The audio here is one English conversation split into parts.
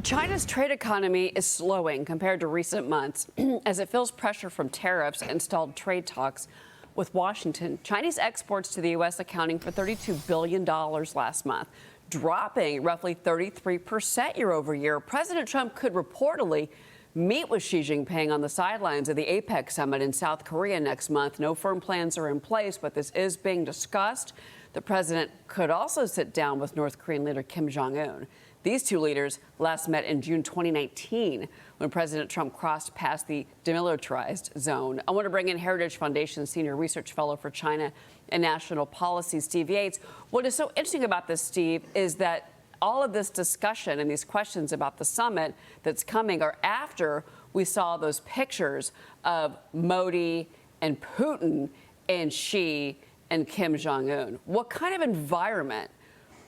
China's trade economy is slowing compared to recent months as it feels pressure from tariffs and stalled trade talks with Washington. Chinese exports to the U.S. accounting for $32 billion last month, dropping roughly 33% year over year. President Trump could reportedly meet with Xi Jinping on the sidelines of the APEC summit in South Korea next month. No firm plans are in place, but this is being discussed. The president could also sit down with North Korean leader Kim Jong-un. These two leaders last met in June 2019 when President Trump crossed past the demilitarized zone. I want to bring in Heritage Foundation Senior Research Fellow for China and National Policy, Steve Yates. What is so interesting about this, Steve, is that all of this discussion and these questions about the summit that's coming are after we saw those pictures of Modi and Putin and Xi and Kim Jong-un. What kind of environment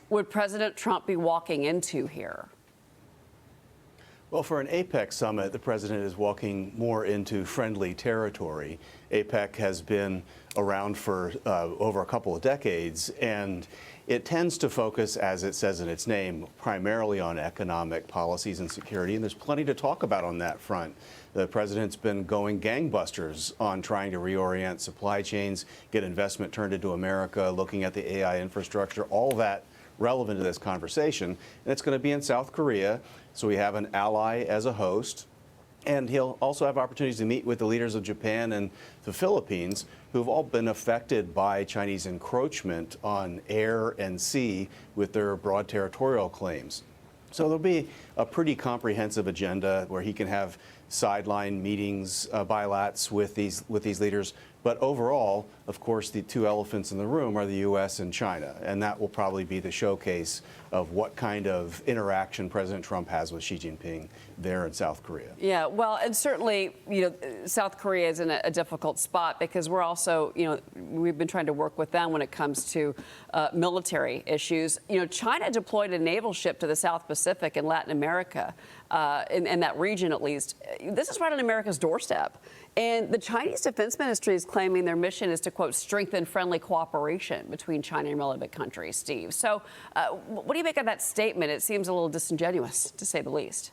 would President Trump be walking into here? Well, for an APEC summit, the president is walking more into friendly territory. APEC has been around for over a couple of decades, and it tends to focus, as it says in its name, primarily on economic policies and security, and there's plenty to talk about on that front. The president's been going gangbusters on trying to reorient supply chains, get investment turned into America, looking at the AI infrastructure, all that relevant to this conversation. And it's going to be in South Korea, so we have an ally as a host. And he'll also have opportunities to meet with the leaders of Japan and the Philippines, who've all been affected by Chinese encroachment on air and sea with their broad territorial claims. So there'll be a pretty comprehensive agenda where he can have sideline meetings, bilats with these leaders. But overall, of course, the two elephants in the room are the U.S. and China, and that will probably be the showcase of what kind of interaction President Trump has with Xi Jinping there in South Korea. Yeah, well, and certainly, South Korea is in a difficult spot because we're also, we've been trying to work with them when it comes to military issues. China deployed a naval ship to the South Pacific and Latin America, in that region at least. This is right on America's doorstep. And the Chinese Defense Ministry is claiming their mission is to, quote, strengthen friendly cooperation between China and relevant countries, Steve. So what do you make of that statement? It seems a little disingenuous, to say the least.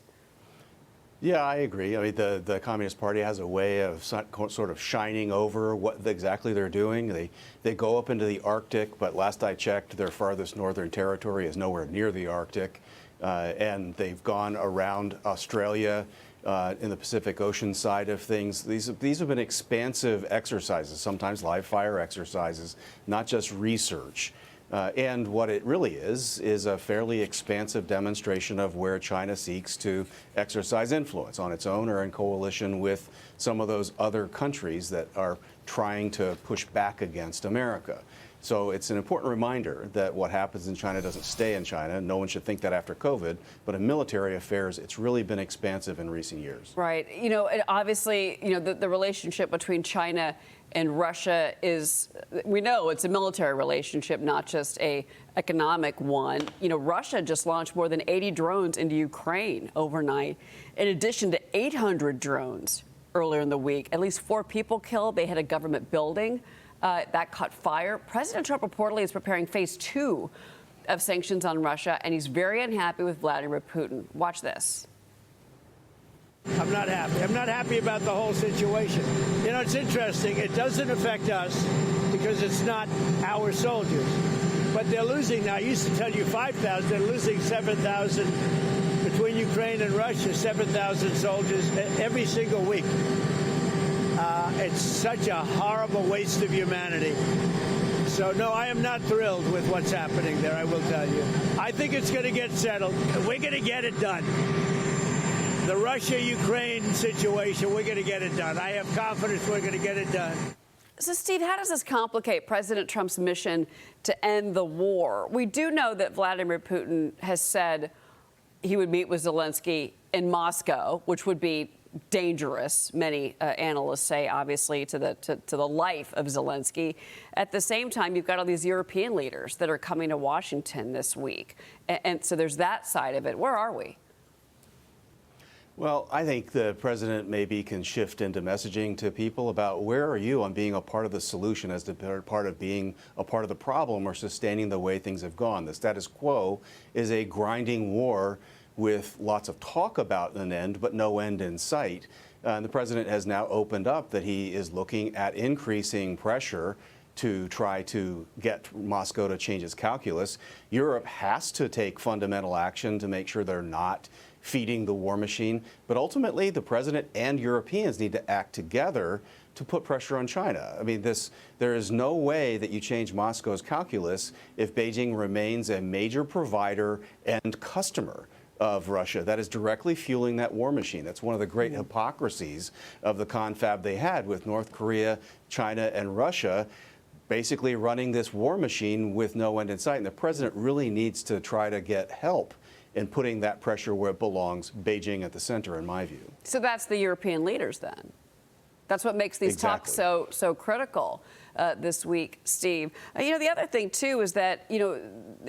Yeah, I agree. I mean, the Communist Party has a way of sort of shining over what exactly they're doing. They go up into the Arctic, but last I checked, their farthest northern territory is nowhere near the Arctic. And they've gone around Australia in the Pacific Ocean side of things. These have been expansive exercises, sometimes live fire exercises, not just research. And what it really is a fairly expansive demonstration of where China seeks to exercise influence on its own or in coalition with some of those other countries that are trying to push back against America. So it's an important reminder that what happens in China doesn't stay in China. No one should think that after COVID. But in military affairs, it's really been expansive in recent years. Right. And obviously, the relationship between China and Russia is, we know it's a military relationship, not just a economic one. Russia just launched more than 80 drones into Ukraine overnight, in addition to 800 drones earlier in the week. At least 4 people killed. They hit a government building that caught fire. President Trump reportedly is preparing phase 2 of sanctions on Russia, and he's very unhappy with Vladimir Putin. Watch this. I'm not happy. I'm not happy about the whole situation. It's interesting. It doesn't affect us because it's not our soldiers. But they're losing now. I used to tell you 5,000. They're losing 7,000 between Ukraine and Russia, 7,000 soldiers every single week. It's such a horrible waste of humanity. So, no, I am not thrilled with what's happening there, I will tell you. I think it's going to get settled. We're going to get it done. The Russia-Ukraine situation, we're going to get it done. I have confidence we're going to get it done. So, Steve, how does this complicate President Trump's mission to end the war? We do know that Vladimir Putin has said he would meet with Zelensky in Moscow, which would be dangerous, many analysts say, obviously, to the life of Zelensky. At the same time, you've got all these European leaders that are coming to Washington this week. And so there's that side of it. Where are we? Well, I think the president maybe can shift into messaging to people about where are you on being a part of the solution as to part of being a part of the problem or sustaining the way things have gone. The status quo is a grinding war with lots of talk about an end, but no end in sight. And the president has now opened up that he is looking at increasing pressure to try to get Moscow to change its calculus. Europe has to take fundamental action to make sure they're not feeding the war machine. But ultimately, the president and Europeans need to act together to put pressure on China. I mean, there is no way that you change Moscow's calculus if Beijing remains a major provider and customer of Russia that is directly fueling that war machine. That's one of the great hypocrisies of the confab they had with North Korea, China, and Russia, basically running this war machine with no end in sight. And the president really needs to try to get help in putting that pressure where it belongs, Beijing at the center, in my view. So that's the European leaders then. That's what makes these talks so critical this week, Steve. The other thing, too, is that,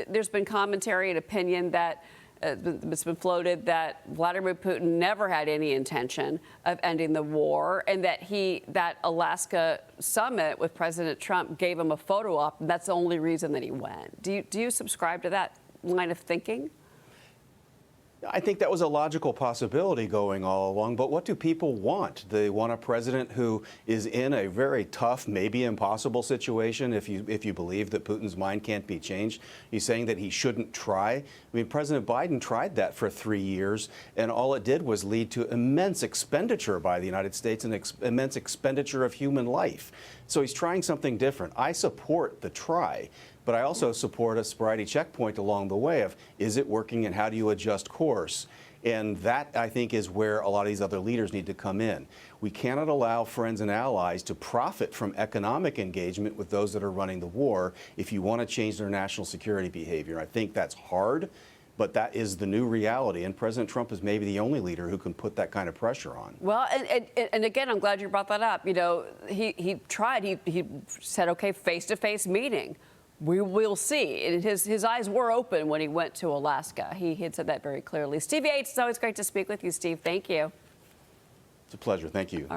there's been commentary and opinion that it's been floated that Vladimir Putin never had any intention of ending the war, and that Alaska summit with President Trump gave him a photo op, and that's the only reason that he went. Do you subscribe to that line of thinking? I think that was a logical possibility going all along, but what do people want? They want a president who is in a very tough, maybe impossible situation if you believe that Putin's mind can't be changed. He's saying that he shouldn't try. I mean, President Biden tried that for 3 years, and all it did was lead to immense expenditure by the United States and immense expenditure of human life. So he's trying something different. I support the try. But I also support a sobriety checkpoint along the way of, is it working and how do you adjust course? And that, I think, is where a lot of these other leaders need to come in. We cannot allow friends and allies to profit from economic engagement with those that are running the war if you want to change their national security behavior. I think that's hard, but that is the new reality. And President Trump is maybe the only leader who can put that kind of pressure on. Well, and again, I'm glad you brought that up. He tried. He said, okay, face-to-face meeting. We will see. And his eyes were open when he went to Alaska. He had said that very clearly. Steve Yates, it's always great to speak with you, Steve. Thank you. It's a pleasure. Thank you. All right.